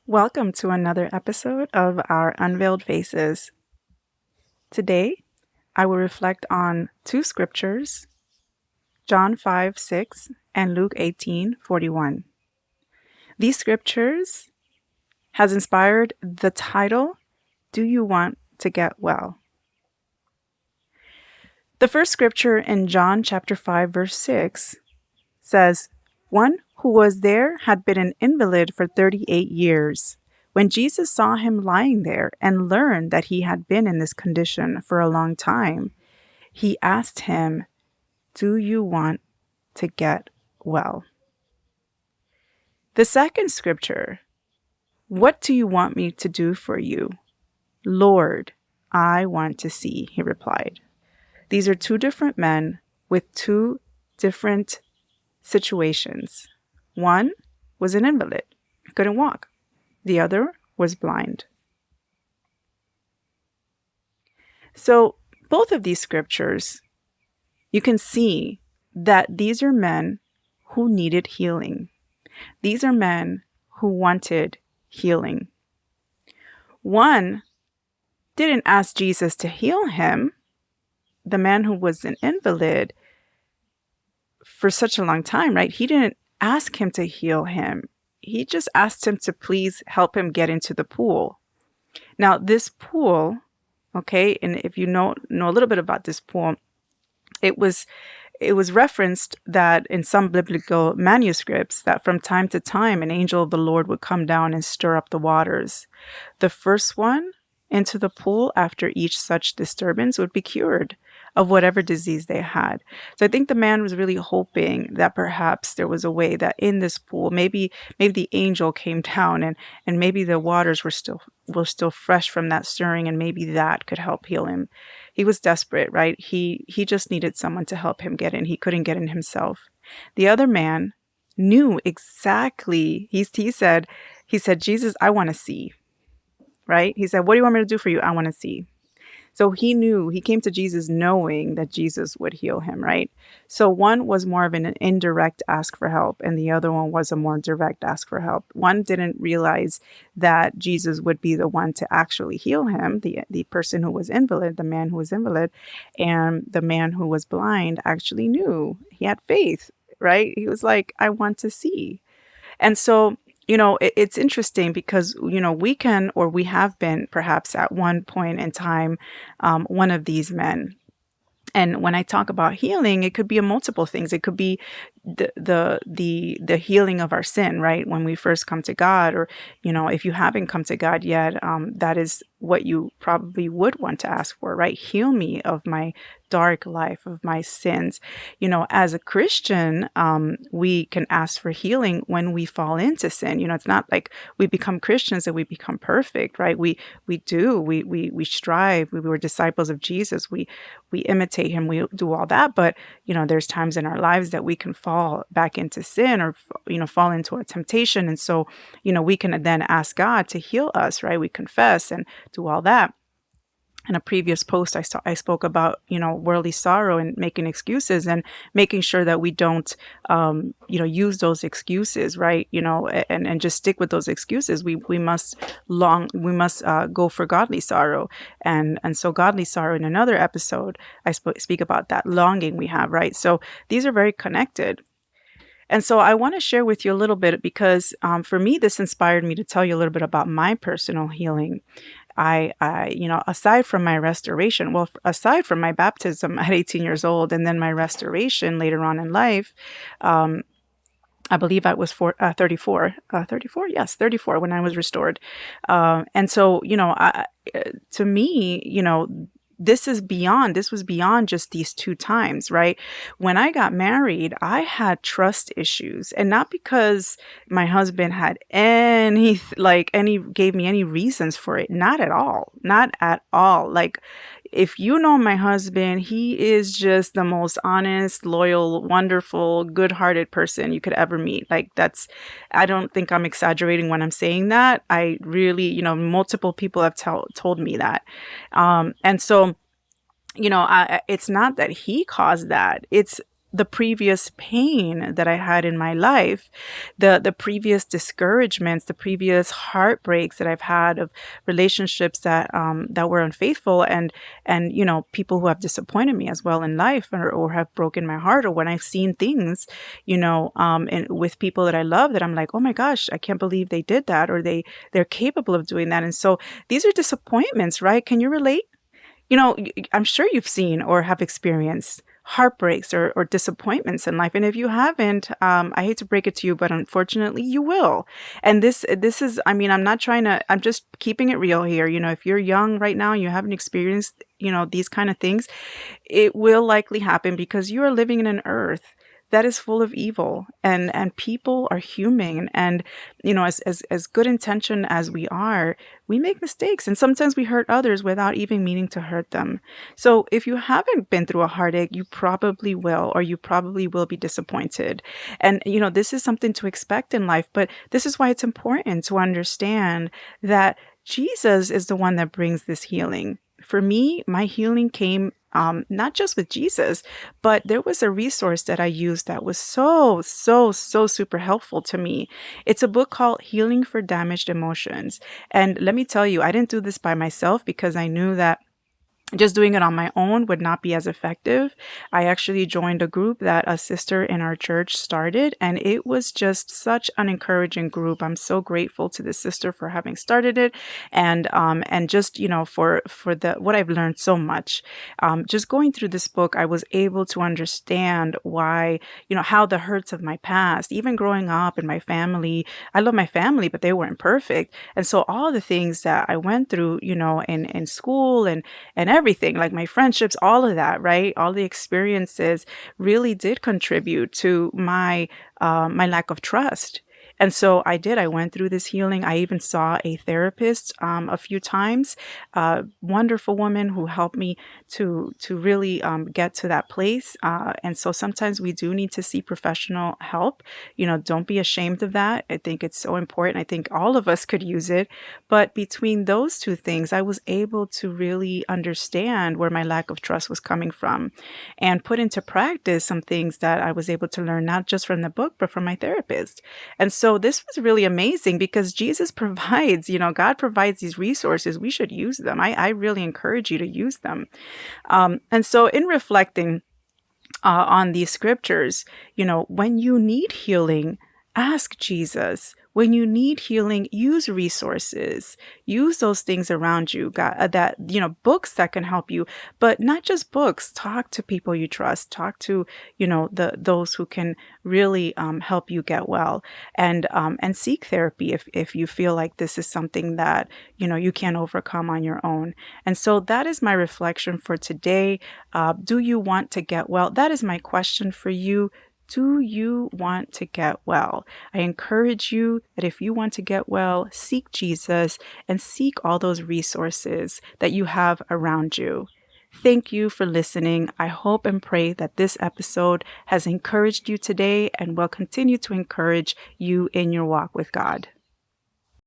Welcome to another episode of our Unveiled Faces. Today, I will reflect on two scriptures, John 5:6 and Luke 18:41. These scriptures has inspired the title, Do You Want to Get Well? The first scripture in John chapter 5 verse 6 says, One who was there had been an invalid for 38 years. When Jesus saw him lying there and learned that he had been in this condition for a long time, he asked him, Do you want to get well? The second scripture, What do you want me to do for you? Lord, I want to see, he replied. These are two different men with two different situations. One was an invalid, couldn't walk. The other was blind. So both of these scriptures, you can see that these are men who needed healing. These are men who wanted healing. One didn't ask Jesus to heal him. The man who was an invalid for such a long time, right? He didn't ask him to heal him. He just asked him to please help him get into the pool. Now, this pool, okay, and if you know a little bit about this pool, it was referenced that in some biblical manuscripts that from time to time an angel of the Lord would come down and stir up the waters. The first one into the pool after each such disturbance would be cured of whatever disease they had. So I think the man was really hoping that perhaps there was a way that in this pool, maybe the angel came down and maybe the waters were still fresh from that stirring, and maybe that could help heal him. He was desperate, right? He just needed someone to help him get in. He couldn't get in himself. The other man knew exactly. He said, Jesus, I want to see. Right? He said, what do you want me to do for you? I want to see. So he came to Jesus knowing that Jesus would heal him, right? So one was more of an indirect ask for help, and the other one was a more direct ask for help. One didn't realize that Jesus would be the one to actually heal him, the person who was invalid, the man who was invalid, and the man who was blind actually knew. He had faith, right? He was like, I want to see. And so it's interesting because, we can, or we have been perhaps at one point in time, one of these men. And when I talk about healing, it could be multiple things. It could be the healing of our sin, right? When we first come to God, or, if you haven't come to God yet, that is what you probably would want to ask for, right? Heal me of my dark life, of my sins. As a Christian, we can ask for healing when we fall into sin. It's not like we become Christians and we become perfect, right? We strive. We were disciples of Jesus. We imitate him. We do all that. But, there's times in our lives that we can fall back into sin, or, fall into a temptation. And so, we can then ask God to heal us, right? We confess and do all that. In a previous post, I spoke about, worldly sorrow and making excuses, and making sure that we don't, use those excuses, right? And just stick with those excuses. We must go for godly sorrow. And so godly sorrow, in another episode, I speak about that longing we have, right? So these are very connected. And so I want to share with you a little bit because for me, this inspired me to tell you a little bit about my personal healing. I aside from my restoration, aside from my baptism at 18 years old, and then my restoration later on in life, I believe I was 34. 34? Yes, 34 when I was restored. And so, to me, this was beyond just these two times, right? When I got married, I had trust issues, and not because my husband had gave me any reasons for it. Not at all. Not at all. Like, if you know my husband, he is just the most honest, loyal, wonderful, good-hearted person you could ever meet. Like, I don't think I'm exaggerating when I'm saying that. I really, multiple people have told me that. And so, it's not that he caused that. It's the previous pain that I had in my life, the previous discouragements, the previous heartbreaks that I've had of relationships that were unfaithful, and people who have disappointed me as well in life, or have broken my heart, or when I've seen things, and with people that I love, that I'm like, oh my gosh, I can't believe they did that, or they're capable of doing that. And so these are disappointments, right? Can you relate? I'm sure you've seen or have experienced heartbreaks or disappointments in life. And if you haven't, I hate to break it to you, but unfortunately you will. And this is, I mean, I'm just keeping it real here. If you're young right now and you haven't experienced, these kind of things, it will likely happen because you are living in an earth that is full of evil, and people are human, and as good intention as we are, we make mistakes, and sometimes we hurt others without even meaning to hurt them. So if you haven't been through a heartache, you probably will, or you probably will be disappointed. And this is something to expect in life, but this is why it's important to understand that Jesus is the one that brings this healing. For me, my healing came not just with Jesus, but there was a resource that I used that was so, so, so super helpful to me. It's a book called Healing for Damaged Emotions. And let me tell you, I didn't do this by myself because I knew that just doing it on my own would not be as effective. I actually joined a group that a sister in our church started, and it was just such an encouraging group. I'm so grateful to the sister for having started it, and just for the what I've learned so much. Just going through this book, I was able to understand why, how the hurts of my past, even growing up in my family. I love my family, but they weren't perfect, and so all the things that I went through, in school and everything, like my friendships, all of that, right? All the experiences really did contribute to my lack of trust. And so I went through this healing. I even saw a therapist a few times, a wonderful woman who helped me to really get to that place. And so sometimes we do need to see professional help. Don't be ashamed of that. I think it's so important. I think all of us could use it. But between those two things, I was able to really understand where my lack of trust was coming from, and put into practice some things that I was able to learn, not just from the book, but from my therapist. And so this was really amazing because Jesus provides, God provides these resources. We should use them. I really encourage you to use them. And so in reflecting on these scriptures, when you need healing, ask Jesus. When you need healing, use resources, use those things around you, that, books that can help you, but not just books. Talk to people you trust, talk to, those who can really help you get well, and seek therapy if you feel like this is something that, you can't overcome on your own. And so that is my reflection for today. Do you want to get well? That is my question for you. Do you want to get well? I encourage you that if you want to get well, seek Jesus and seek all those resources that you have around you. Thank you for listening. I hope and pray that this episode has encouraged you today and will continue to encourage you in your walk with God.